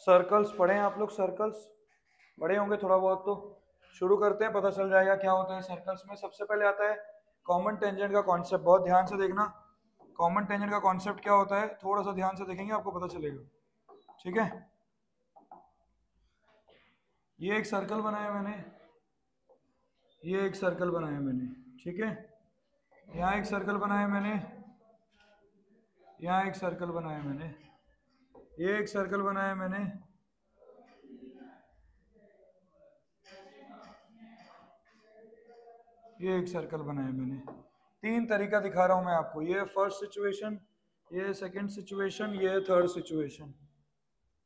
Circles पढ़े हैं आप लोग? सर्कल्स पढ़े होंगे थोड़ा बहुत, तो शुरू करते हैं, पता चल जाएगा क्या होता है सर्कल्स में। सबसे पहले आता है कॉमन टेंजेंट का कॉन्सेप्ट। बहुत ध्यान से देखना, कॉमन टेंजेंट का कॉन्सेप्ट क्या होता है, थोड़ा सा ध्यान से देखेंगे आपको पता चलेगा। ठीक है, ये एक सर्कल बनाया मैंने, ये एक सर्कल बनाया मैंने, ठीक है। यहाँ एक सर्कल बनाया मैंने, यहाँ एक सर्कल बनाया मैंने, ये एक सर्कल बनाया मैंने, ये एक सर्कल बनाया मैंने। तीन तरीका दिखा रहा हूं मैं आपको, ये फर्स्ट सिचुएशन, ये सेकंड सिचुएशन, ये थर्ड सिचुएशन।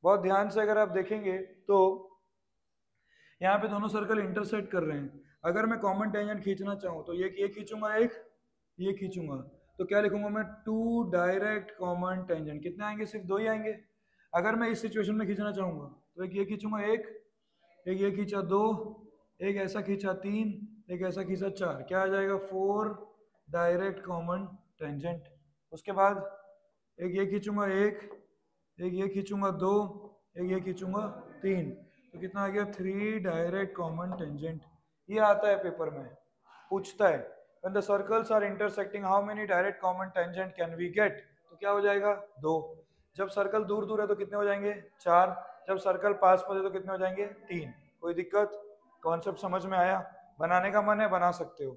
बहुत ध्यान से अगर आप देखेंगे तो यहाँ पे दोनों सर्कल इंटरसेक्ट कर रहे हैं। अगर मैं कॉमन टेंजेंट खींचना चाहूँ तो ये खींचूंगा, एक ये खींचूंगा, तो क्या लिखूंगा मैं, टू डायरेक्ट कॉमन टेंजेंट। कितने आएंगे? सिर्फ दो ही आएंगे। अगर मैं इस सिचुएशन में खींचना चाहूंगा तो एक ये खींचूंगा, एक ये खींचा दो, एक ऐसा खींचा तीन, एक ऐसा खींचा चार, क्या आ जाएगा, फोर डायरेक्ट कॉमन टेंजेंट। उसके बाद एक ये खींचूंगा एक ये खींचूंगा दो, एक ये खींचूंगा तीन, तो कितना आ गया, थ्री डायरेक्ट कॉमन टेंजेंट। ये आता है पेपर में, पूछता है when the circles are intersecting how many direct common tangent can we get, तो क्या हो जाएगा, दो। जब सर्कल दूर दूर है तो कितने हो जाएंगे, चार। जब सर्कल पास पास है तो कितने हो जाएंगे, तीन। कोई दिक्कत? कॉन्सेप्ट समझ में आया? बनाने का मन है बना सकते हो,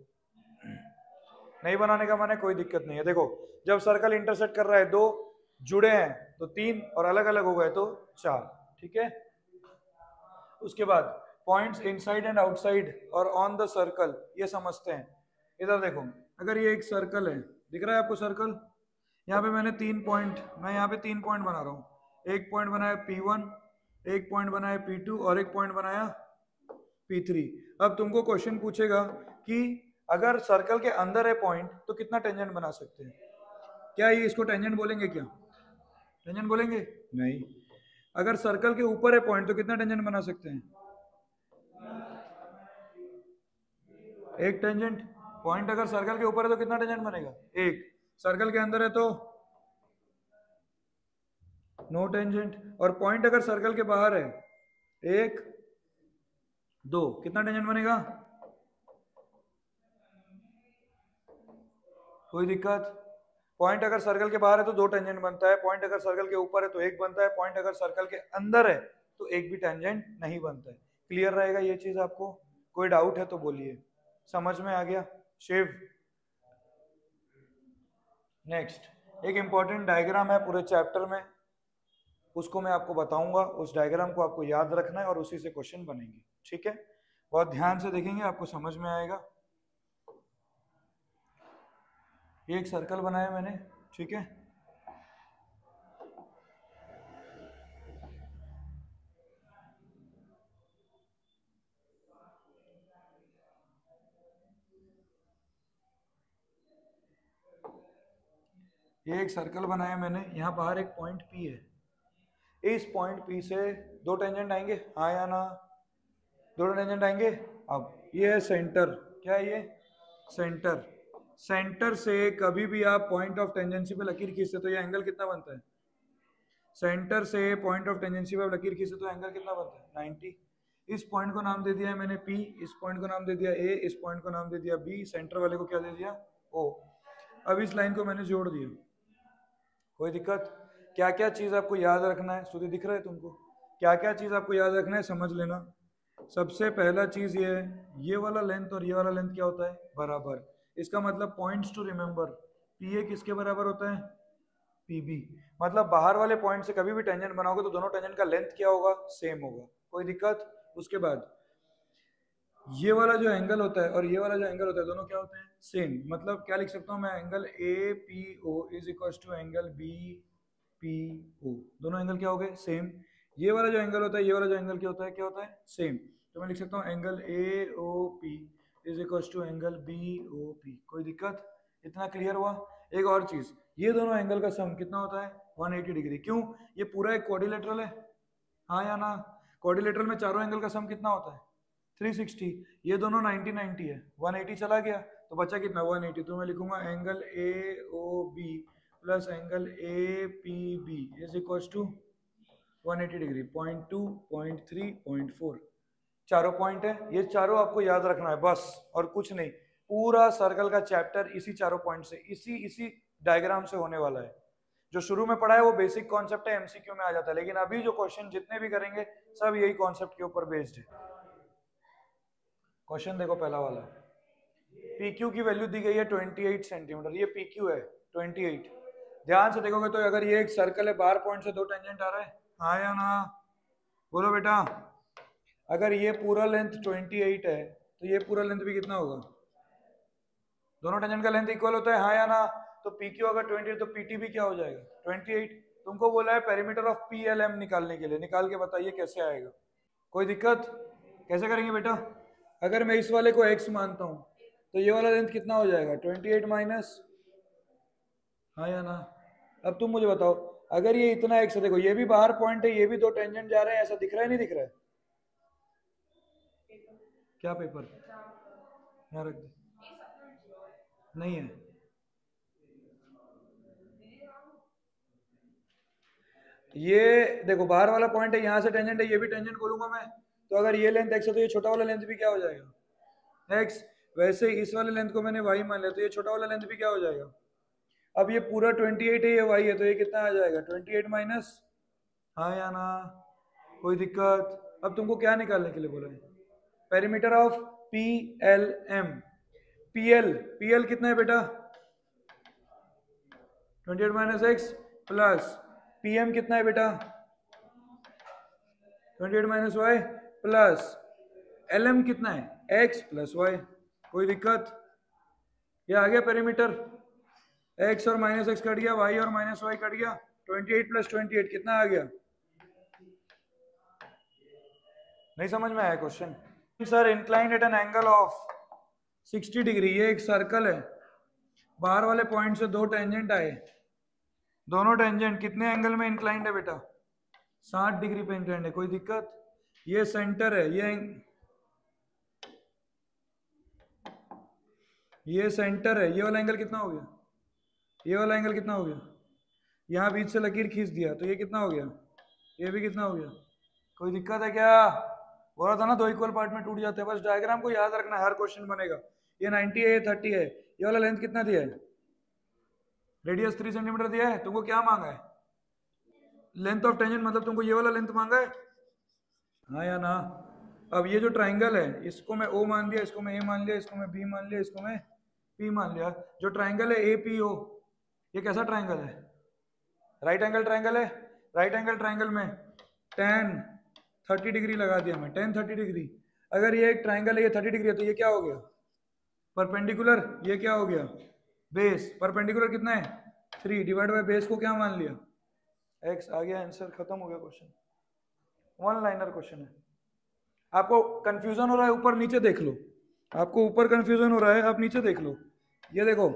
नहीं बनाने का मन है कोई दिक्कत नहीं है। देखो, जब सर्कल इंटरसेक्ट कर रहा है, दो जुड़े हैं तो तीन, और अलग अलग हो गए तो चार। ठीक है, उसके बाद पॉइंट्स इनसाइड एंड आउटसाइड और ऑन द सर्कल, ये समझते हैं। इधर देखो, अगर ये एक सर्कल है, दिख रहा है आपको सर्कल, यहाँ पे मैंने तीन पॉइंट, मैं यहाँ पे तीन पॉइंट बना रहा हूँ। एक पॉइंट बनाया P1, एक पॉइंट बनाया P2 और एक पॉइंट बनाया P3। अब तुमको क्वेश्चन पूछेगा कि अगर सर्कल के अंदर है पॉइंट तो कितना टेंजेंट बना सकते हैं? क्या ये इसको टेंजेंट बोलेंगे? क्या टेंजेंट बोलेंगे? नहीं। अगर सर्कल के ऊपर है पॉइंट तो कितना टेंजेंट बना सकते हैं? एक टेंजेंट। पॉइंट अगर सर्कल के ऊपर है तो कितना टेंजेंट बनेगा? एक। सर्कल के अंदर है तो नो टेंजेंट। और पॉइंट अगर सर्कल के बाहर है, एक दो, कितना टेंजेंट बनेगा? कोई दिक्कत? पॉइंट अगर सर्कल के बाहर है तो दो टेंजेंट बनता है, पॉइंट अगर सर्कल के ऊपर है तो एक बनता है, पॉइंट अगर सर्कल के अंदर है तो एक भी टेंजेंट नहीं बनता है। क्लियर रहेगा ये चीज आपको? कोई डाउट है तो बोलिए। समझ में आ गया? शिव, नेक्स्ट एक इंपॉर्टेंट डायग्राम है पूरे चैप्टर में, उसको मैं आपको बताऊंगा। उस डायग्राम को आपको याद रखना है और उसी से क्वेश्चन बनेंगे। ठीक है, बहुत ध्यान से देखेंगे, आपको समझ में आएगा। ये एक सर्कल बनाया मैंने, ठीक है। ये एक सर्कल बनाया मैंने, यहाँ बाहर एक पॉइंट P है। इस पॉइंट P से दो टेंजेंट आएंगे, हाँ या ना? दो टेंजेंट आएंगे। अब ये है सेंटर, क्या है ये? सेंटर। सेंटर से कभी भी आप पॉइंट ऑफ टेंजेंसी पे लकीर खींचते तो ये एंगल कितना बनता है? सेंटर से पॉइंट ऑफ टेंजेंसी पे लकीर खींचते तो एंगल कितना बनता है? 90। इस पॉइंट को नाम दे दिया है मैंने P, इस पॉइंट को नाम दे दिया A, इस पॉइंट को नाम दे दिया B, सेंटर वाले को क्या दे दिया? O। अब इस लाइन को मैंने जोड़ दिया। कोई दिक्कत? क्या क्या चीज आपको याद रखना है? सूर्य दिख रहा है तुमको? क्या क्या चीज आपको याद रखना है, समझ लेना। सबसे पहला चीज ये है, ये वाला लेंथ और ये वाला लेंथ क्या होता है? बराबर। इसका मतलब points to remember, P A किसके बराबर होता है? पीबी। मतलब बाहर वाले पॉइंट से कभी भी टेंजेंट बनाओगे तो दोनों टेंजेंट का लेंथ क्या होगा? सेम होगा। कोई दिक्कत? उसके बाद ये वाला जो एंगल होता है और ये वाला जो एंगल होता है, दोनों क्या होते हैं? सेम। मतलब क्या लिख सकता हूँ मैं, angle A P O is equal to angle B P O. दोनों एंगल क्या हो गए? सेम। ये वाला जो एंगल होता है, ये वाला जो एंगल क्या होता है? क्या होता है? सेम। तो मैं लिख सकता हूँ angle A O P is equal to angle B O P. कोई दिक्कत? इतना क्लियर हुआ? एक और चीज, ये दोनों एंगल का सम कितना होता है? 180 डिग्री। क्यों? ये पूरा एक क्वाड्रिलेटरल है, हाँ या ना? क्वाड्रिलेटरल में चारों एंगल का सम कितना होता है? 360। ये दोनों 90 90 है, 180 चला गया तो बचा कितना? 180। तो मैं लिखूंगा angle A O B plus angle A P B is equal to 180 degree, 0.2, 0.3, 0.4, चारों पॉइंट है। ये चारों आपको याद रखना है बस, और कुछ नहीं। पूरा सर्कल का चैप्टर इसी चारों पॉइंट से, इसी इसी डायग्राम से होने वाला है। जो शुरू में पढ़ा है वो बेसिक कॉन्सेप्ट है, एमसीक्यू में आ जाता है, लेकिन अभी जो क्वेश्चन जितने भी करेंगे सब यही कॉन्सेप्ट के ऊपर बेस्ड है। क्वेश्चन देखो पहला वाला, PQ की वैल्यू दी गई है 28 सेंटीमीटर, ये PQ है 28। ध्यान से देखोगे तो अगर ये एक सर्कल है, बाहर पॉइंट से दो टेंजेंट आ रहा है, हाँ या ना, बोलो बेटा। अगर ये पूरा लेंथ 28 है तो ये पूरा लेंथ भी कितना होगा? दोनों टेंजेंट का लेंथ इक्वल होता है, हाँ या ना। तो PQ अगर 28 तो PT भी क्या हो जाएगा? 28। तुमको बोला है पेरीमीटर ऑफ PLM निकालने के लिए, निकाल के बताइए कैसे आएगा। कोई दिक्कत? कैसे करेंगे बेटा? अगर मैं इस वाले को x मानता हूं तो ये वाला लेंथ कितना हो जाएगा? 28 माइनस, हाँ या ना। अब तुम मुझे बताओ, अगर ये इतना x है, देखो ये भी बाहर पॉइंट है, ये भी दो टेंजेंट जा रहे हैं, ऐसा दिख रहा है नहीं दिख रहा है? क्या पेपर यहाँ रख दे, नहीं है। ये देखो बाहर वाला पॉइंट है, यहाँ से टेंजेंट है, ये भी टेंजेंट बोलूंगा मैं। तो अगर ये लेंथ x है तो ये छोटा वाला लेंथ भी क्या हो जाएगा? x। वैसे इस वाले लेंथ को मैंने y मान लिया, तो ये छोटा वाला लेंथ भी क्या हो जाएगा? अब ये पूरा 28 है, ये y है, तो ये कितना आ जाएगा? 28 माइनस, हाँ या ना। कोई दिक्कत? अब तुमको क्या निकालने के लिए बोला है? Perimeter of PLM। PL कितना है बेटा? 28 माइनस एक्स प्लस PM कितना है बेटा? 28 माइनस वाई प्लस LM कितना है? x plus y. कोई दिक्कत? ये आ गया पेरीमीटर। x और माइनस एक्स कट गया, y और माइनस वाई कट गया, 28 प्लस 28 कितना आ गया? नहीं समझ में आया question? Sir inclined at an angle of 60 degree, ये एक सर्कल है, बाहर वाले पॉइंट से दो टेंजेंट आए, दोनों टेंजेंट कितने एंगल में इंक्लाइंड है बेटा? 60 डिग्री पे इंक्लाइंड है। कोई दिक्कत? ये सेंटर है, ये सेंटर है, ये वाला एंगल कितना हो गया? ये वाला एंगल कितना हो गया? यहाँ बीच से लकीर खींच दिया तो ये कितना हो गया? ये भी कितना हो गया? कोई दिक्कत है क्या? बोल रहा था ना दो इक्वल पार्ट में टूट जाते हैं, बस डायग्राम को याद रखना है, हर क्वेश्चन बनेगा। ये 90 है, ये 30 है, ये वाला लेंथ कितना दिया है? रेडियस 3 सेंटीमीटर दिया है। तुमको क्या मांगा है? लेंथ ऑफ टेंजेंट, मतलब तुमको ये वाला लेंथ मांगा है, हाँ या ना। अब ये जो ट्राइंगल है, इसको मैं O मान दिया, इसको मैं A मान लिया, इसको मैं B मान लिया, इसको मैं P मान लिया। जो ट्राइंगल है APO, ये कैसा ट्राइंगल है? राइट एंगल ट्राइंगल है। राइट एंगल ट्राइंगल में tan 30 डिग्री लगा दिया मैं, tan 30 डिग्री। अगर ये एक ट्राइंगल है, ये 30 डिग्री है, तो ये क्या हो गया? परपेंडिकुलर। ये क्या हो गया? बेस। परपेंडिकुलर कितना है? 3 डिवाइड बाय बेस को क्या मान लिया? x। आ गया आंसर, खत्म हो गया क्वेश्चन। वन लाइनर क्वेश्चन है। आपको कंफ्यूजन हो रहा है ऊपर नीचे देख लो, आपको ऊपर कंफ्यूजन हो रहा है, आप नीचे देख लो। ये देखो,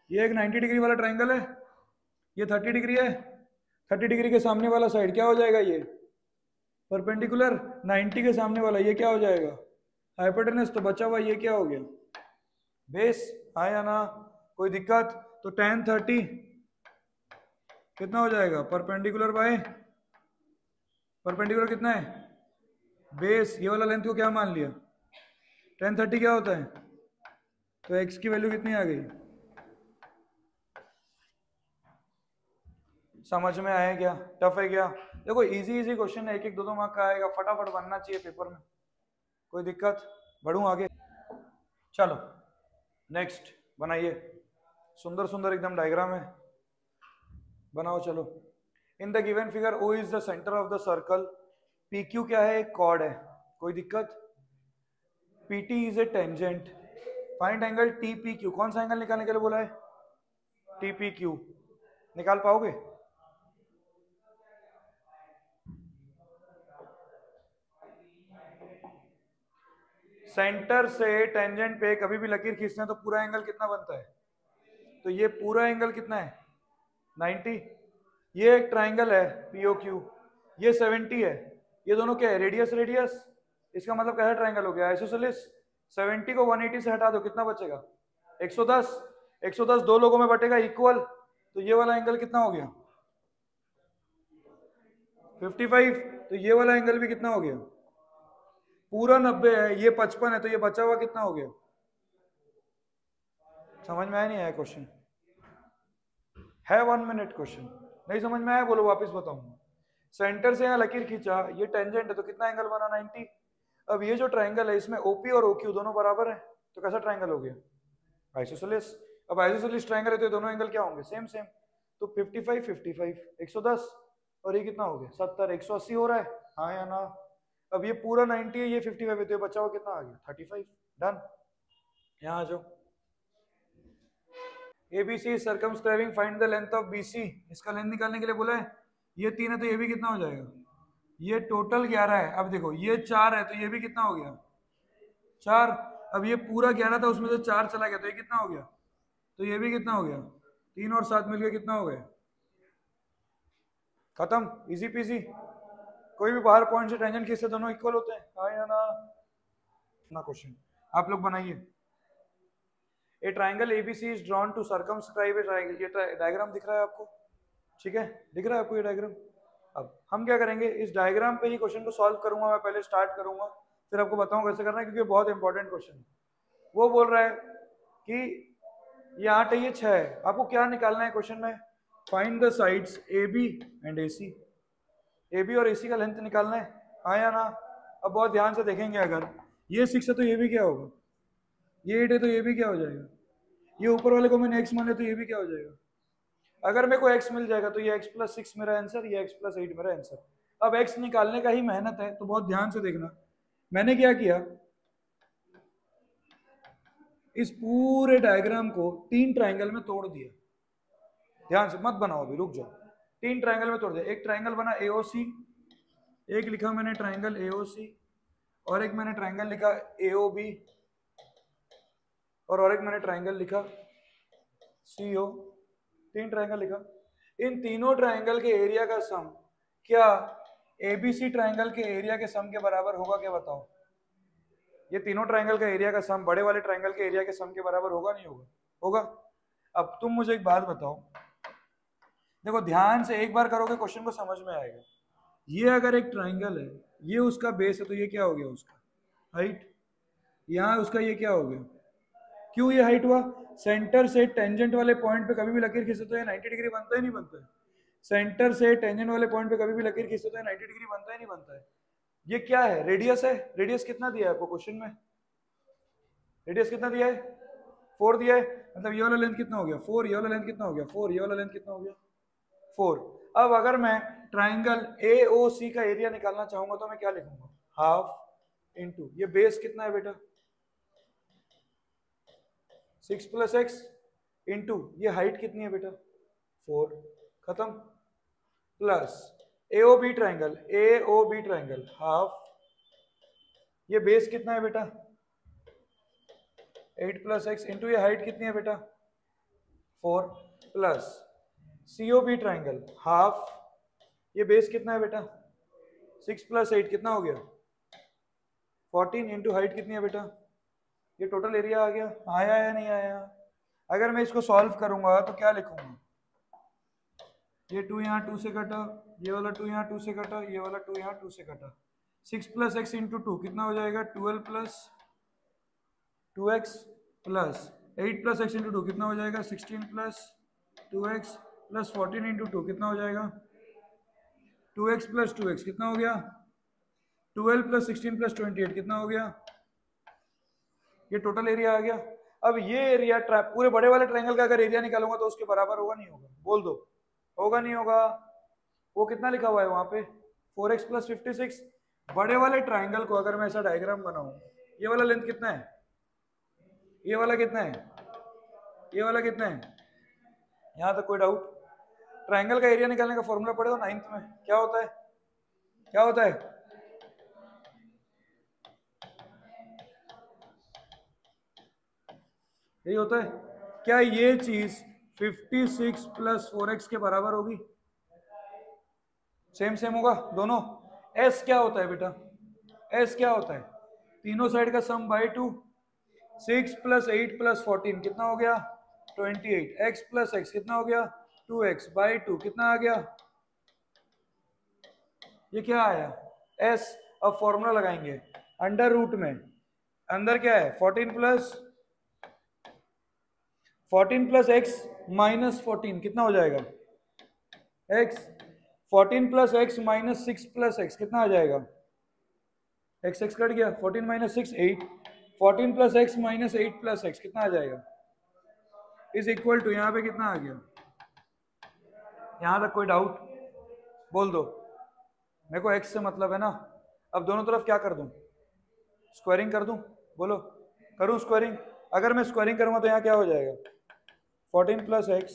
ये एक 90 डिग्री वाला ट्राइंगल है, ये 30 डिग्री है। 30 डिग्री के सामने वाला साइड क्या हो जाएगा? ये परपेंडिकुलर। 90 के सामने वाला ये क्या हो जाएगा? हाइपोटेनस। तो बचा हुआ ये क्या हो गया? बेस। आया ना? कोई दिक्कत? तो tan 30 कितना हो जाएगा? परपेंडिकुलर बाय परपेंडिकुलर कितना है? बेस। ये वाला लेंथ को क्या मान लिया? tan 30 क्या होता है? तो x की वैल्यू कितनी आ गई? समझ में आया क्या? टफ है क्या? देखो इजी इजी क्वेश्चन है, एक एक दो दो मार्क का आएगा, फटाफट बनना चाहिए पेपर में। कोई दिक्कत? बढ़ूं आगे? चलो नेक्स्ट बनाइए, सुंदर सुंदर एकदम डायग्राम है, बनाओ चलो। In the given figure O is the centre of the circle, PQ क्या है? एक कॉर्ड है। कोई दिक्कत? PT is a tangent, find angle TPQ। कौन सा एंगल निकालने के लिए बोला है? TPQ। निकाल पाओगे? सेंटर से टेंजेंट पे कभी भी लकीर खींचते हैं तो पूरा एंगल कितना बनता है? तो ये पूरा एंगल कितना है? 90। ये एक ट्राइंगल है POQ, ये 70 है। ये दोनों क्या है? Radius radius. इसका मतलब कैसा ट्राइंगल हो गया? आइसोसेलेस। 70 को 180 से हटा दो, कितना बचेगा? 110। 110 दो लोगों में बटेगा इक्वल, तो ये वाला एंगल कितना हो गया? 55, तो ये वाला एंगल भी कितना हो गया? पूरा 90 है, ये 55 है, तो ये बचा हुआ कितना हो गया? समझ में आया नहीं आया क्वेश्चन? है 1 मिनट क्वेश्चन, नहीं समझ में आया बोलो, वापस बताऊंगा। सेंटर से यहाँ लकीर खींचा, ये टेंजेंट है, तो कितना एंगल बना? 90। अब ये जो ट्राइंगल है इसमें ओपी और ओक्यू दोनों बराबर है, तो कैसा ट्राइंगल हो गया? आइसोसेलेस। अब आइसोसेलेस ट्राइंगल है तो दोनों एंगल क्या होंगे? Same same. तो 55 55 110, और ये कितना हो गया? 70, 180 हो रहा है, हाँ या ना? अब ये पूरा 90 है, ये 55 है, तो ये बचा हुआ कितना आ गया? 35। डन। यहाँ आ जाओ। ABC circumscribing, find the length of BC। इसका लेंथ निकालने के लिए बोला है। ये 3 है तो ये भी कितना हो जाएगा? ये टोटल 11 है। अब देखो ये 4 है तो ये भी कितना हो गया? 4। अब ये पूरा 11 था, उसमें से 4 चला गया, तो ये कितना हो गया? तो ये भी कितना हो गया? 3 और 7 मिलकर कितना हो गया? खत्म, इजी पीजी। कोई भी बाहर पॉइंट से टेंजेंट खींचते दोनों इक्वल होते हैं, हाँ या ना? ना क्वेश्चन आप लोग बनाइए। A triangle ABC is drawn to circumscribe a triangle. ये डायग्राम दिख रहा है आपको? ठीक है, दिख रहा है आपको ये डायग्राम? अब हम क्या करेंगे, इस डायग्राम पे ही क्वेश्चन को सॉल्व करूंगा मैं, पहले स्टार्ट करूंगा, फिर आपको बताऊंगा कैसे करना है, क्योंकि बहुत इंपॉर्टेंट क्वेश्चन है। वो बोल रहा है कि ये 8 है, ये 6 है, आपको क्या निकालना है क्वेश्चन में? Find the sides AB and AC। AB और AC का लेंथ निकालना है, हाँ या ना? अब बहुत ध्यान से देखेंगे, अगर ये 6 है तो ये भी क्या होगा? ये 8 है तो ये भी क्या हो जाएगा? ये ऊपर वाले को मैंने x माने तो ये भी क्या हो जाएगा? अगर मेरे को x मिल जाएगा तो ये x + 6 मेरा आंसर, ये x + 8 मेरा आंसर। अब x निकालने का ही मेहनत है, तो बहुत ध्यान से देखना। मैंने क्या किया, इस पूरे डायग्राम को 3 ट्राइंगल में तोड़ दिया। ध्यान से मत बनाओ अभी, रुक जाओ। 3 ट्राइंगल में तोड़ दिया। एक ट्राइंगल बना AOC, एक लिखा मैंने ट्राइंगल AOC, और एक मैंने ट्राइंगल लिखा AOB, और एक मैंने ट्राइंगल लिखा CO। 3 ट्राइंगल लिखा। इन तीनों ट्राइंगल के एरिया का सम क्या ABC ट्राइंगल के एरिया के सम के बराबर होगा? क्या बताओ? ये तीनों ट्राइंगल का एरिया का सम बड़े वाले ट्राइंगल के एरिया के सम के बराबर होगा नहीं होगा? होगा। अब तुम मुझे एक बात बताओ, देखो ध्यान से एक बार करोगे क्वेश्चन को समझ में आएगा। ये अगर एक ट्राइंगल है, ये उसका बेस है, तो ये क्या हो गया? उसका हाइट। यहाँ उसका ये क्या हो गया? क्यों ये हाइट हुआ? सेंटर से टेंजेंट वाले पॉइंट पे कभी भी लकीर खींचते तो ये 90 डिग्री बनता है नहीं बनता है? सेंटर से टेंजेंट वाले पॉइंट पे कभी भी लकीर खींचते तो ये 90 डिग्री बनता है नहीं बनता है? ये क्या है? रेडियस है। रेडियस कितना दिया है आपको क्वेश्चन में? रेडियस कितना दिया है? 4 दिया है। मतलब ये वाला लेंथ कितना हो गया? 4। ये वाला लेंथ कितना हो गया? 4। ये वाला लेंथ कितना हो गया? 4। अब अगर मैं ट्राइंगल AOC का एरिया निकालना चाहूंगा तो मैं क्या लिखूंगा? हाफ इंटू ये बेस कितना है बेटा? 6 + x इंटू ये हाइट कितनी है बेटा? 4। खत्म। प्लस AOB ट्राइंगल हाफ, ये बेस कितना है बेटा? 8 + x इंटू ये हाइट कितनी है बेटा? 4। प्लस COB ट्राइंगल हाफ, ये बेस कितना है बेटा? 6 + 8 कितना हो गया? 14 इंटू हाइट कितनी है बेटा? ये टोटल एरिया आ गया। आया या नहीं आया? अगर मैं इसको सॉल्व करूंगा तो क्या लिखूंगा? ये 2 यहाँ 2 से कटा, ये वाला 2 यहाँ 2 से कटा, ये वाला 2 यहाँ 2 से कटा। 6 + x इंटू 2 कितना हो जाएगा? 12 + 2x प्लस 8 + x इंटू 2 कितना हो जाएगा? 16 + 2x प्लस 14 इंटू 2 कितना हो जाएगा? 2x + 2x कितना हो गया? 12 + 16 + 28 कितना हो गया? ये टोटल एरिया आ गया। अब ये एरिया पूरे बड़े वाले ट्रायंगल का अगर एरिया निकालूंगा तो उसके बराबर होगा नहीं होगा? बोल दो, होगा नहीं होगा? वो कितना लिखा हुआ है वहां पे? 4x + 56। बड़े वाले ट्राइंगल को अगर मैं ऐसा डायग्राम बनाऊं, ये वाला लेंथ कितना है? ये वाला कितना है? ये वाला कितना है? यहां तक कोई डाउट? ट्राइंगल का एरिया निकालने का फॉर्मूला पढ़े हो 9th में, क्या होता है? क्या होता है? यही होता है। क्या ये चीज 56 + 4x के बराबर होगी? सेम सेम होगा दोनों। s क्या होता है बेटा? s क्या होता है? तीनों साइड का सम बाय 2। 6 + 8 + 14 कितना हो गया? 28। x + x कितना हो गया? 2x/2 कितना आ गया? ये क्या आया s। अब फॉर्मूला लगाएंगे अंडर रूट में, अंदर क्या है 14 प्लस x माइनस 14 कितना हो जाएगा x। 14 plus x minus 6 plus x कितना आ जाएगा x x कट गया 14 minus 6 8। 14 plus x minus 8 plus x कितना आ जाएगा इज इक्वल टू, यहाँ पे कितना आ गया, यहाँ तक कोई डाउट बोल दो। मेरे को x से मतलब है ना। अब दोनों तरफ क्या कर दूं, स्क्वायरिंग कर दूं, बोलो करूं स्क्वायरिंग। अगर मैं स्क्वायरिंग करूंगा तो यहाँ क्या हो जाएगा 14 plus x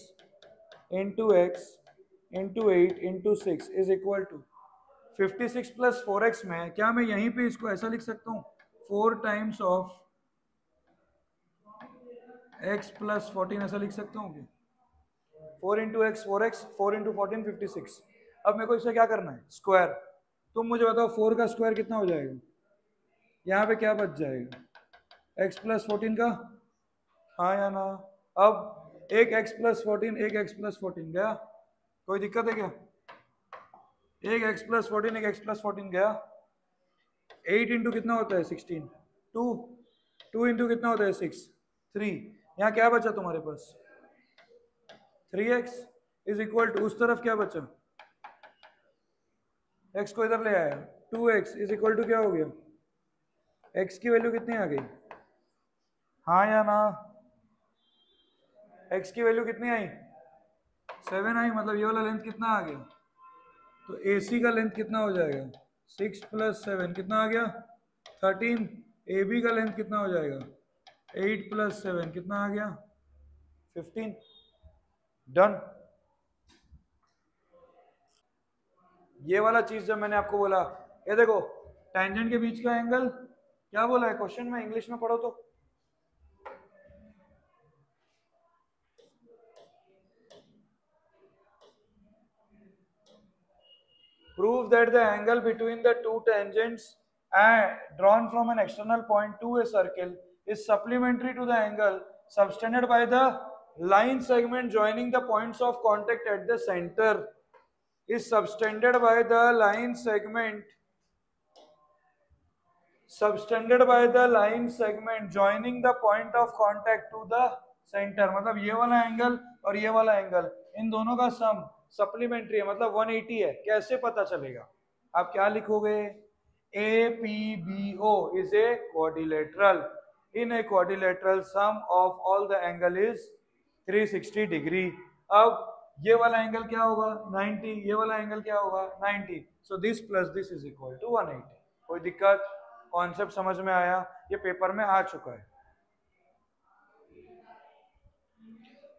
into x into 8 into 6 is equal to 56 plus 4x में, क्या मैं यहीं पे इसको ऐसा लिख सकता हूँ 4 टाइम्स ऑफ x प्लस 14 ऐसा लिख सकता हूँ क्या 4 इंटू एक्स 4x 4 इंटू 14 56। अब मेरे को इसे क्या करना है स्क्वायर। तुम मुझे बताओ 4 का स्क्वायर कितना हो जाएगा, यहाँ पे क्या बच जाएगा x प्लस 14 का, हाँ या ना। अब एक x प्लस 14 एक x प्लस 14 गया, कोई दिक्कत है क्या, एक x प्लस 14 एक x प्लस 14 गया। 8 इंटू कितना होता है 16 2, 2 इंटू कितना होता है 6 3, यहाँ क्या बचा तुम्हारे पास 3x इज इक्वल टू, उस तरफ क्या बचा x को इधर ले आया 2x इज इक्वल टू क्या हो गया, x की वैल्यू कितनी आ गई, हाँ या ना। x की वैल्यू कितनी आई 7 आई, मतलब ये वाला लेंथ कितना आ गया, तो AC का लेंथ कितना हो जाएगा 6 प्लस 7 कितना आ गया 13। AB का लेंथ कितना हो जाएगा 8 प्लस 7 कितना आ गया 15। डन। ये वाला चीज जब मैंने आपको बोला, ये देखो टेंजेंट के बीच का एंगल क्या बोला है क्वेश्चन में, इंग्लिश में पढ़ो तो prove that the angle between the two tangents drawn from an external point to a circle is supplementary to the angle subtended by the line segment joining the points of contact at the center is subtended by the line segment joining the point of contact to the center। मतलब ये वाला angle और ये वाला angle in दोनों का सम supplementary है, मतलब 180 है। कैसे पता चलेगा, आप क्या लिखोगे APBO is a quadrilateral, in a quadrilateral sum of all the angle is 360 degree. अब ये वाला एंगल क्या होगा 90, ये वाला एंगल क्या होगा 90, so this plus this is equal to 180। कोई दिक्कत, कॉन्सेप्ट समझ में आया, ये पेपर में आ चुका है।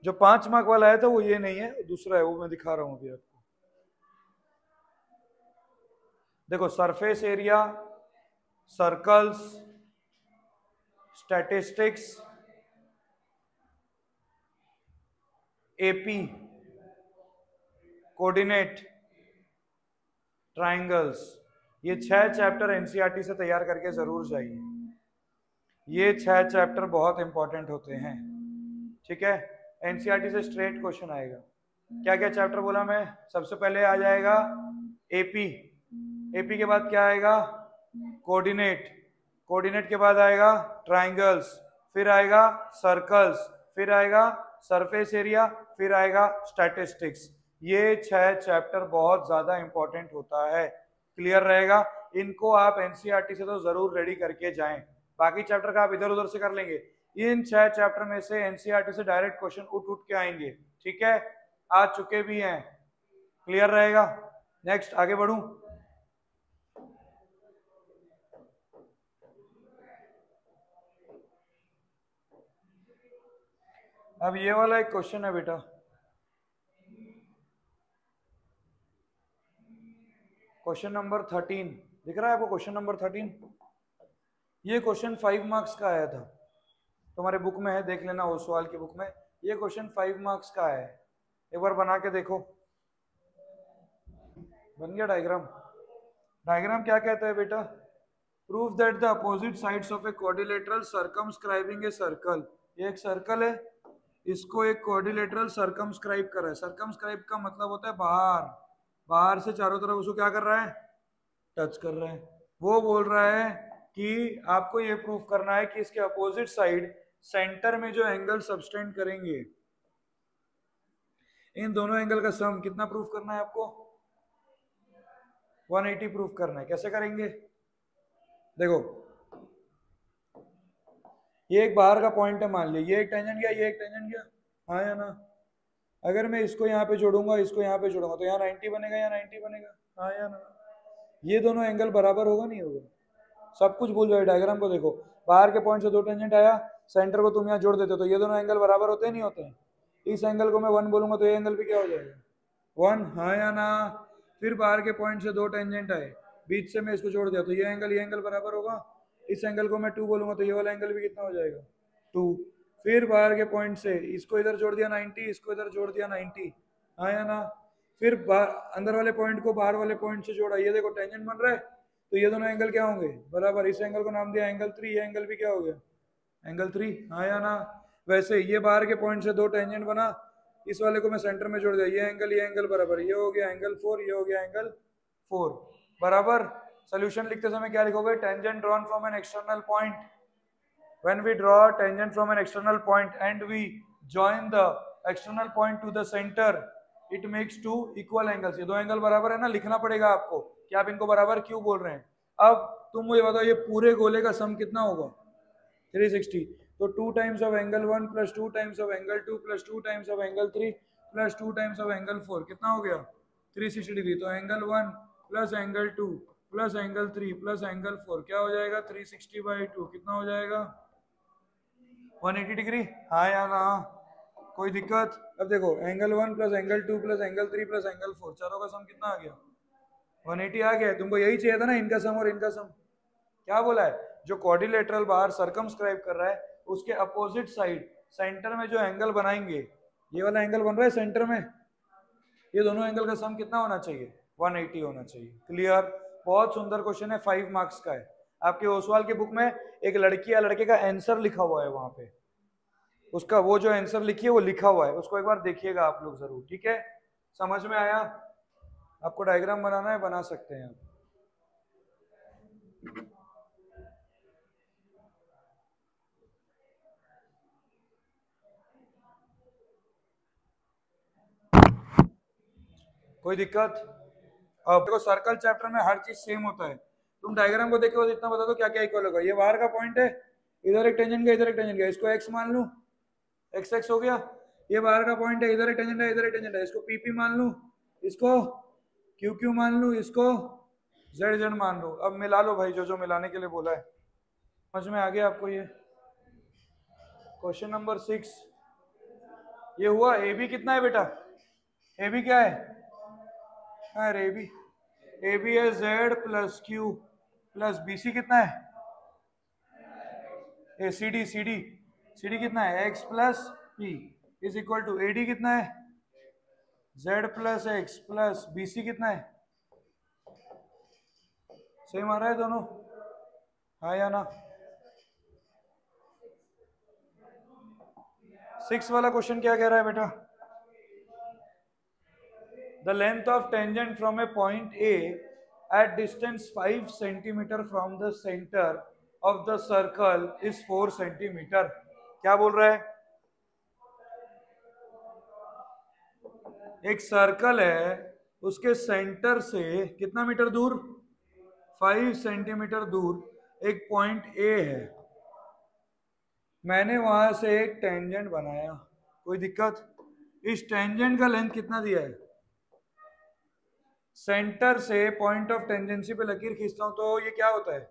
जो 5 मार्क वाला है तो वो ये नहीं है, दूसरा है, वो मैं दिखा रहा हूं अभी आपको। देखो surface area, circles, statistics, AP, coordinate, triangles, ये 6 चैप्टर एनसीईआरटी से तैयार करके जरूर जाइए। ये 6 चैप्टर बहुत इंपॉर्टेंट होते हैं, ठीक है। एनसीईआरटी से स्ट्रेट क्वेश्चन आएगा। क्या क्या चैप्टर बोला मैं, सबसे पहले आ जाएगा एपी, एपी के बाद क्या आएगा कोऑर्डिनेट, कोऑर्डिनेट के बाद आएगा ट्रायंगल्स, फिर आएगा सर्कल्स, फिर आएगा सरफेस एरिया, फिर आएगा स्टैटिस्टिक्स। ये 6 चैप्टर बहुत ज्यादा इंपॉर्टेंट होता है, क्लियर रहेगा। इनको आप एनसीईआरटी से तो जरूर रेडी करके जाएं, बाकी चैप्टर का आप इधर उधर से कर लेंगे। इन 6 चैप्टर में से एनसीईआरटी से डायरेक्ट क्वेश्चन उठ के आएंगे, ठीक है, आ चुके भी हैं, क्लियर रहेगा। नेक्स्ट आगे बढ़ूं, अब ये वाला एक क्वेश्चन है बेटा, क्वेश्चन नंबर 13 दिख रहा है आपको, क्वेश्चन नंबर 13। ये क्वेश्चन 5 मार्क्स का आया था, तुम्हारे बुक में है, देख लेना वो सवाल की बुक में। ये क्वेश्चन 5 मार्क्स का है, एक बार बना के देखो। बन गया डायग्राम, डायग्राम क्या कहता है बेटा, prove that the opposite sides of a quadrilateral circumscribing a circle. ये एक सर्कल है, इसको एक क्वाड्रिलेटरल सर्कमस्क्राइब कर रहा है। सर्कमस्क्राइब का मतलब होता है बाहर, बाहर से चारों तरफ उसको क्या कर रहा है टच कर रहा है। वो बोल रहा है कि आपको ये प्रूफ करना है कि इसके अपोजिट साइड सेंटर में जो एंगल सबटेंड करेंगे, इन दोनों एंगल का सम कितना प्रूफ करना है आपको? 180 प्रूफ करना है। कैसे करेंगे? देखो, ये एक बाहर का पॉइंट है, मान लिया ये एक टेंजेंट गया, ये एक टेंजेंट गया, हाँ या ना? अगर मैं इसको यहाँ पे जोड़ूंगा, इसको यहाँ पे जोड़ूंगा, तो यहाँ 90 बनेगा, यहाँ 90 बनेगा, हाँ या ना? ये दोनों एंगल बराबर होगा नहीं होगा? सब कुछ भूल जाओ, डायग्राम को देखो, बाहर के पॉइंट से दो टेंजेंट आया, सेंटर को तुम यहाँ जोड़ देते हो, तो ये दोनों एंगल बराबर होते हैं नहीं होते हैं? इस एंगल को मैं 1 बोलूंगा तो ये एंगल भी क्या हो जाएगा? 1, हाँ या ना? फिर बाहर के पॉइंट से दो टेंजेंट आए, बीच से मैं इसको जोड़ दिया, तो ये एंगल बराबर होगा। इस एंगल को मैं 2 बोलूंगा तो ये वाला एंगल भी कितना हो जाएगा? 2। फिर बाहर के पॉइंट से इसको इधर जोड़ दिया 90, इसको इधर जोड़ दिया 90, हाँ या ना? फिर अंदर वाले पॉइंट को बाहर वाले पॉइंट से जोड़ा, ये देखो टेंजेंट बन रहा है, तो ये दोनों एंगल क्या होंगे? बराबर। इस एंगल को नाम दिया एंगल 3, ये एंगल भी क्या हो गया? एंगल 3, हाँ या ना? वैसे ये बाहर के पॉइंट से दो टेंजेंट बना, इस वाले को मैं सेंटर में जोड़ दिया, ये एंगल बराबर, ये हो गया एंगल 4, ये हो गया एंगल 4 बराबर। सोल्यूशन लिखते समय क्या लिखोगे? Tangent drawn from an external point, when we draw a tangent from an external point and we join the external point to the center, it makes two equal angles। ये दो angle बराबर है ना, लिखना पड़ेगा आपको कि आप इनको बराबर क्यों बोल रहे हैं। अब तुम मुझे बताओ, ये पूरे गोले का सम कितना होगा? 360। तो 2 times of angle 1 plus 2 times of angle 2 plus 2 times of angle 3 plus 2 times of angle 4 कितना हो गया? 360 डिग्री। तो angle 1 plus angle 2 plus angle 3 plus angle 4 क्या हो जाएगा? 360/2 कितना हो जाएगा? 180 डिग्री, हाँ या ना? कोई दिक्कत? अब देखो, angle 1 plus angle 2 plus angle 3 plus angle 4, चारों का सम कितना आ गया? 180 आ गया। तुमको यही चाहिए था ना, इनका सम और इनका सम। क्या बोला है? जो क्वाड्रिलेटरल बार सर्कमस्क्राइब कर रहा है, उसके अपोजिट साइड सेंटर में जो एंगल बनाएंगे, ये वाला एंगल बन रहा है सेंटर में, ये दोनों एंगल का सम कितना होना चाहिए? 180 होना चाहिए। क्लियर? बहुत सुंदर क्वेश्चन है, 5 मार्क्स का है। आपके ओसवाल की बुक में एक लड़की या लड़के का आंसर लिखा हुआ है, वहां पे उसका वो जो आंसर लिखी है वो लिखा हुआ है, उसको एक बार देखिएगा आप लोग जरूर। ठीक है? समझ में आया? आपको डायग्राम बनाना है, बना सकते हैं आप। कोई दिक्कत? अब देखो, सर्कल चैप्टर में हर चीज सेम होता है। तुम डायग्राम को देखो, इतना बता दो क्या क्या इक्वल होगा। ये बाहर का पॉइंट है, इधर एक टेंजेंट गया, इधर एक टेंजेंट गया, इसको एक्स मान लूं, एक्स एक्स हो गया। ये बाहर का पॉइंट है, इधर एक टेंजेंट है, इधर एक टेंजेंट है, इसको पी पी मान लूं, इसको क्यू क्यू मान लूं, इसको जेड जेड मान लूं। अब मिला लो भाई, जो जो मिलाने के लिए बोला है। समझ में आ गया आपको? ये क्वेश्चन नंबर 6 ये हुआ। ए बी कितना है बेटा? ए बी क्या है? अरे ए बी है Z plus Q plus B C कितना है? ए सी डी कितना है? X plus P is equal to A D कितना है? Z plus X plus B C कितना है? सेम आ रहा है दोनों, हाँ या ना? 6 वाला क्वेश्चन क्या कह रहा है बेटा? The length of tangent from a point A at distance 5 centimeter from the center of the circle is 4 centimeter। क्या बोल रहा है? एक सर्कल है, उसके सेंटर से कितना मीटर दूर? 5 सेंटीमीटर दूर एक पॉइंट ए है। मैंने वहां से एक टेंजेंट बनाया। कोई दिक्कत? इस टेंजेंट का लेंथ कितना दिया है? सेंटर से पॉइंट ऑफ टेंजेंसी पे लकीर खींचता हूं तो ये क्या होता है?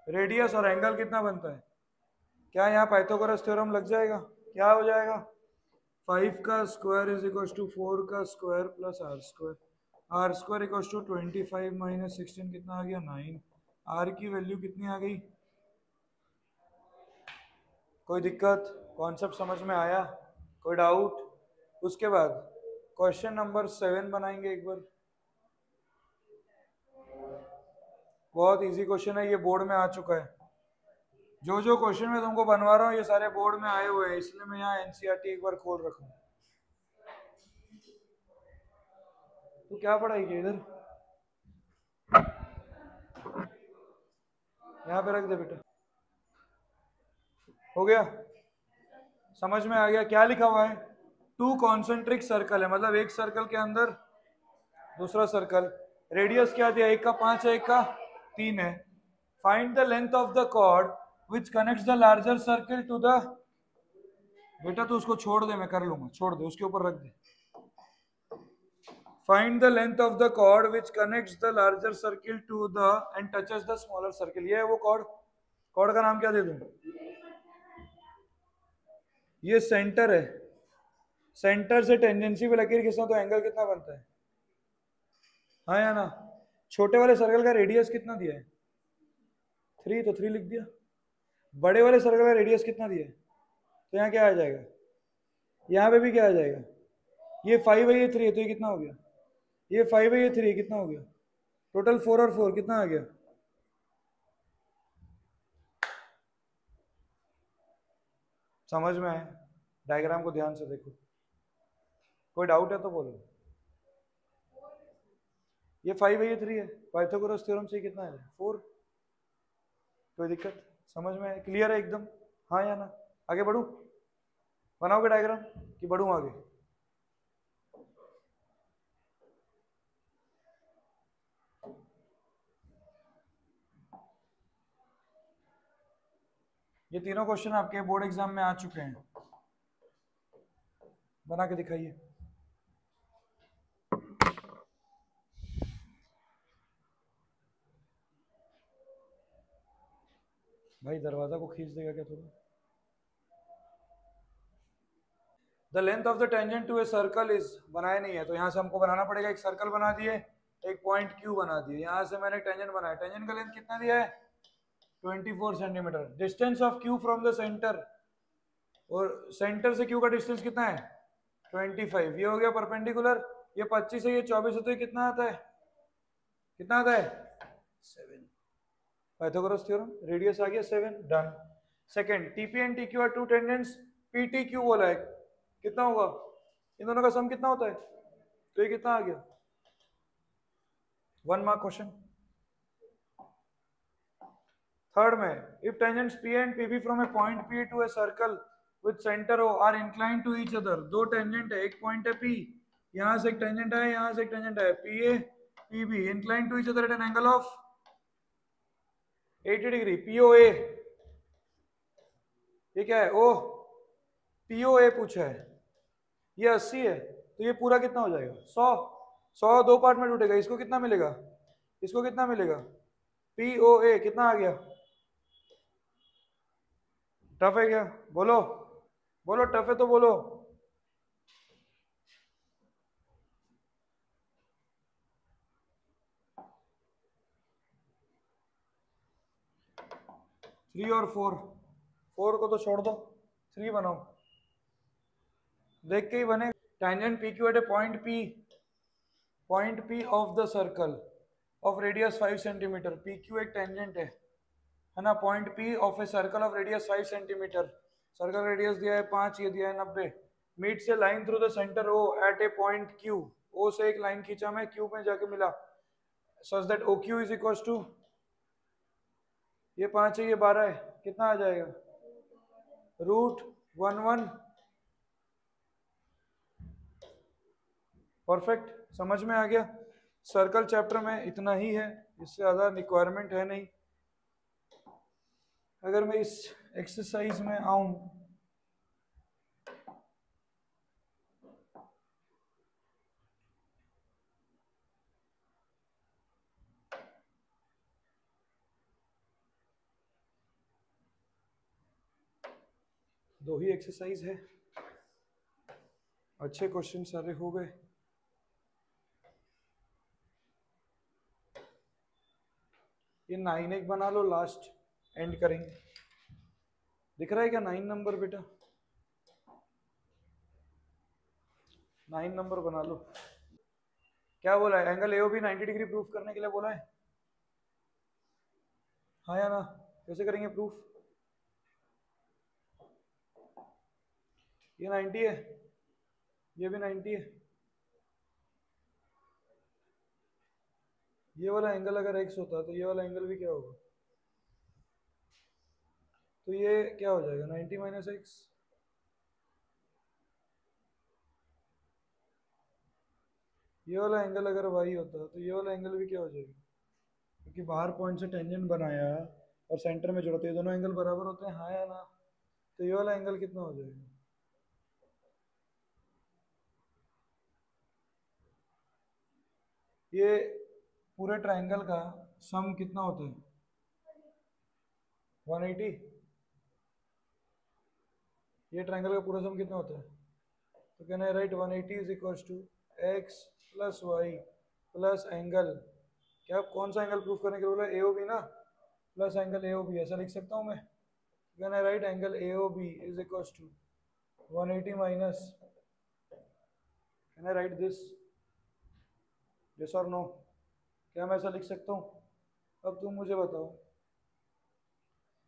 रेडियस। और एंगल कितना बनता है? क्या यहाँ पाइथागोरस थ्योरम लग जाएगा? क्या हो जाएगा? 5 का स्क्वायर इज इक्वल टू 4 का square plus R square. R square equal to 25 minus 16 कितना आ गया? 9। आर की वैल्यू कितनी आ गई? कोई दिक्कत? कॉन्सेप्ट समझ में आया? कोई डाउट? उसके बाद क्वेश्चन नंबर 7 बनाएंगे एक बार। बहुत इजी क्वेश्चन है, ये बोर्ड में आ चुका है। जो जो क्वेश्चन मैं तुमको बनवा रहा हूँ ये सारे बोर्ड में आए हुए हैं, इसलिए मैं यहाँ एनसीईआरटी एक बार खोल रखा हूँ। तो क्या पढ़ाई की इधर? यहाँ पे रख दे बेटा। हो गया, समझ में आ गया? क्या लिखा हुआ है? टू कॉन्सेंट्रिक सर्कल है, मतलब एक सर्कल के अंदर दूसरा सर्कल। रेडियस क्या दिया? एक का 5 है, एक का 3 है। Find the length of the chord which connects the larger circle to the, बेटा तू उसको छोड़ दे, मैं कर लूंगा, छोड़ दे, उसके ऊपर रख दे। Find the length of the chord which connects the larger circle to the and touches the smaller circle. ये है वो कॉर्ड। कॉर्ड का नाम क्या दे दूं? ये सेंटर है। सेंटर से टेंजेंसी पे लकीर खींचना तो एंगल कितना बनता है? हाँ या ना? छोटे वाले सर्कल का रेडियस कितना दिया है? 3, तो 3 लिख दिया। बड़े वाले सर्कल का रेडियस कितना दिया है? तो यहाँ क्या आ जाएगा? यहाँ पे भी क्या आ जाएगा? ये 5 है, ये 3 है, तो ये कितना हो गया? ये 5 है, ये 3 है, कितना हो गया? टोटल 4 और 4 कितना आ गया? समझ में आया? डायग्राम को ध्यान से देखो। कोई डाउट है तो बोलो। ये 5 है, ये 3 है, पाइथागोरस थ्योरम से कितना है? 4। कोई दिक्कत? समझ में आया? क्लियर है एकदम? हाँ या ना? आगे बढ़ू? बनाओगे डायग्राम कि बढ़ू आगे? ये तीनों क्वेश्चन आपके बोर्ड एग्जाम में आ चुके हैं, बना के दिखाइए। भाई दरवाजा को खींच देगा क्या थोड़ा? The length of the tangent to a circle is, बनाया नहीं है तो यहाँ से हमको बनाना पड़ेगा। एक सर्कल बना दिए, एक पॉइंट क्यू बना दिए, यहाँ से मैंने टेंजेंट बनाया। टेंजेंट का लेंथ कितना दिया है? 24 centimetre. Distance of Q from the centre, और सेंटर से क्यू का डिस्टेंस कितना है? 25। ये हो गया परपेंडिकुलर। ये 25 है, ये 24 है, तो ये कितना आता है? कितना आता है? 7। पाइथागोरस थ्योरम, रेडियस आ गया 7। Done. Second, TP and TQ are two tangents, PTQ बोला है, कितना होगा? इन दोनों का सम कितना होता है? तो ये कितना आ गया? 1 मार्क क्वेश्चन। थर्ड में, if tangents P and PB from a point P to a circle with centre O are inclined to each other. दो टेंजेंट है, एक पॉइंट है पी, यहां से एक टेंजेंट है, यहां से एक टेंजेंट है, P A P B inclined to each other at an angle of 80 degree. POA, ये क्या है? ओ, पीओए पूछा है, ये 80 है, तो ये पूरा कितना हो जाएगा? 100। 100 दो पार्ट में टूटेगा, इसको कितना मिलेगा? इसको कितना मिलेगा? पीओए कितना आ गया? टफ है क्या? बोलो, बोलो टफ है तो बोलो। 3 और 4, 4 को तो छोड़ दो, 3 बनाओ, देख के ही बने। Tangent P Q at a point P of the circle of radius 5 centimetre. P Q एक टेंजेंट है ना? Point P of a circle of radius 5 centimetre. Circle radius दिया है 5, ये दिया है 90। मीट से line through the centre O at a point Q. O से एक लाइन खींचा मैं, क्यू में जाके मिला, such that O Q is equal to, ये 5 है, ये 12 है, कितना आ जाएगा? √11। परफेक्ट, समझ में आ गया? सर्कल चैप्टर में इतना ही है, इससे ज़्यादा रिक्वायरमेंट है नहीं। अगर मैं इस एक्सरसाइज में आऊं, दो ही एक्सरसाइज है, अच्छे क्वेश्चन सारे हो गए। ये 9 एक बना लो, लास्ट एंड करेंगे। दिख रहा है क्या 9 नंबर बेटा? 9 नंबर बना लो। क्या बोला है? एंगल एओबी 90 डिग्री प्रूफ करने के लिए बोला है, हाँ या ना? कैसे करेंगे प्रूफ? ये 90 है, ये भी 90 है, ये वाला एंगल अगर x होता तो ये वाला एंगल भी क्या होगा? तो ये क्या हो जाएगा 90 माइनस एक्स, ये वाला एंगल अगर वाई होता तो ये वाला एंगल भी क्या हो जाएगा, क्योंकि बाहर पॉइंट से टेंजेंट बनाया और सेंटर में जोड़ते, ये दोनों एंगल बराबर होते हैं, हाँ या ना। तो ये वाला एंगल कितना हो जाएगा, ये पूरे ट्रायंगल का सम कितना होता है 180। ये ट्रायंगल का पूरा सम कितना होता है, तो can I write 180 is equals to x plus y plus angle, क्या आप कौन सा एंगल प्रूफ करने के लिए बोला, ए ओ बी ना, plus angle A O B, ऐसा लिख सकता हूँ मैं। Can I write angle A O B is equals to 180 minus, can I write this, yes और नो, क्या मैं ऐसा लिख सकता हूँ। अब तुम मुझे बताओ,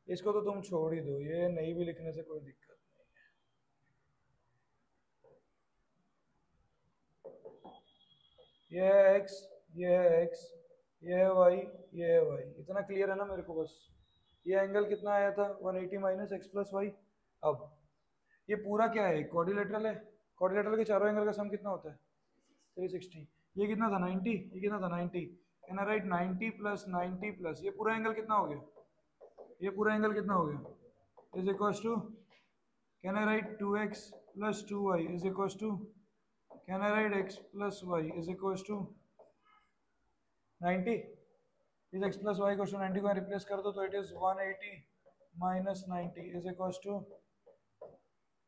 इसको तो तुम छोड़ ही दो, ये नहीं भी लिखने से कोई दिक्कत नहीं, ये है एक्स, ये है एक्स, ये है वाई, ये है वाई, इतना क्लियर है ना मेरे को बस। ये एंगल कितना आया था 180 माइनस एक्स प्लस वाई। अब ये पूरा क्या है, क्वाड्रिलेटरल है, क्वाड्रिलेटरल के चारों एंगल का सम कितना होता है 360, ये कितना था 90, ये कितना था 90, can I right 90 plus 90 plus ये पूरा एंगल कितना हो गया, ये पूरा एंगल कितना हो गया is equals to, can I write 2x plus 2y is equals to, can I write x plus y is equals to 90, इस x प्लस y क्वेश्चन 90 को रिप्लेस कर दो तो it is 180 minus 90 is equals to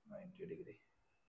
90 degree.